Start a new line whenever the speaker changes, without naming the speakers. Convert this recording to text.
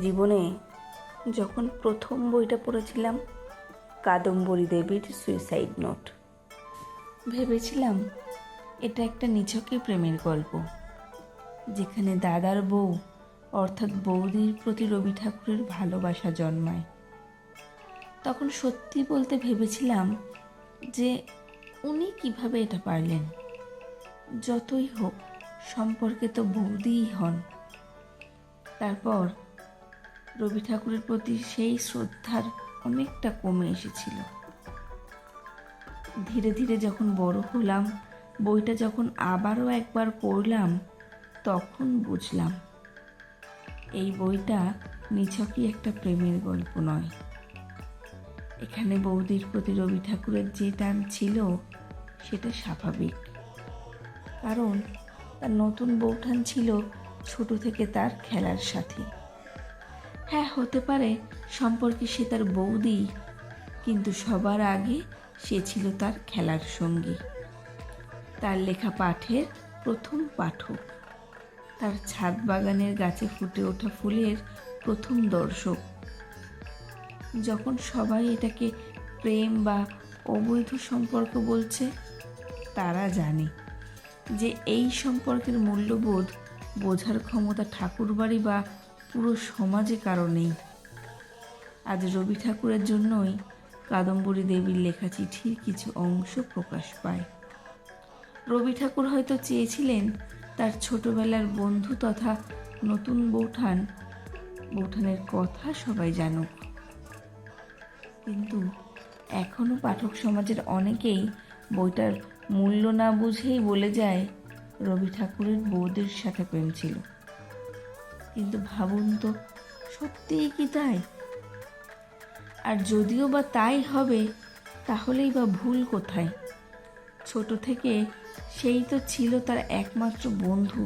জীবনে যখন প্রথম বইটা পড়েছিলাম কাদম্বরী দেবীর সুইসাইড নোট, ভেবেছিলাম এটা একটা নিছকই প্রেমের গল্প, যেখানে দাদার বউ অর্থাৎ বৌদির প্রতি রবি ঠাকুরের ভালোবাসা জন্মায়। তখন সত্যি বলতে ভেবেছিলাম যে উনি কিভাবে এটা পারলেন। যতই হোক সম্পর্কে তো বৌদিই হন। তারপর রবি ঠাকুরের প্রতি সেই শ্রদ্ধার অনেকটা কমে এসেছিল। ধীরে ধীরে যখন বড় হলাম, বইটা যখন আবারও একবার পড়লাম, তখন বুঝলাম এই বইটা নিছকই একটা প্রেমের গল্প নয়। এখানে বৌদির প্রতি রবি ঠাকুরের যে টান ছিল সেটা স্বাভাবিক, কারণ তার নতুন বউঠান ছিল ছোট থেকে তার খেলার সাথী। হ্যাঁ, হতে পারে সম্পর্কে সে তার বৌদি, কিন্তু সবার আগে সে ছিল তার খেলার সঙ্গী, তার লেখা পাঠের প্রথম পাঠক, তার ছাদ বাগানের গাছে ফুটে ওঠা ফুলের প্রথম দর্শক। যখন সবাই এটাকে প্রেম বা অবৈধ সম্পর্ক বলছে, তারা জানে যে এই সম্পর্কের মূল্যবোধ বোঝার ক্ষমতা ঠাকুরবাড়ি বা পুরো সমাজে কারো নেই। আজ রবি ঠাকুরের জন্যই কাদম্বরী দেবীর লেখা চিঠির কিছু অংশ প্রকাশ পায়। রবি ঠাকুর হয়তো চেয়েছিলেন তার ছোটবেলার বন্ধু তথা নতুন বৌঠানের কথা সবাই জানুক, কিন্তু এখনও পাঠক সমাজের অনেকেই বইটার মূল্য না বুঝেই বলে যায় রবি ঠাকুরের বৌদির সাথে প্রেম ছিল। কিন্তু ভাবুন তো, সত্যিই কি তাই? আর যদিও বা তাই হবে, তাহলেই বা ভুল কোথায়? ছোট থেকে সেই তো ছিল তার একমাত্র বন্ধু,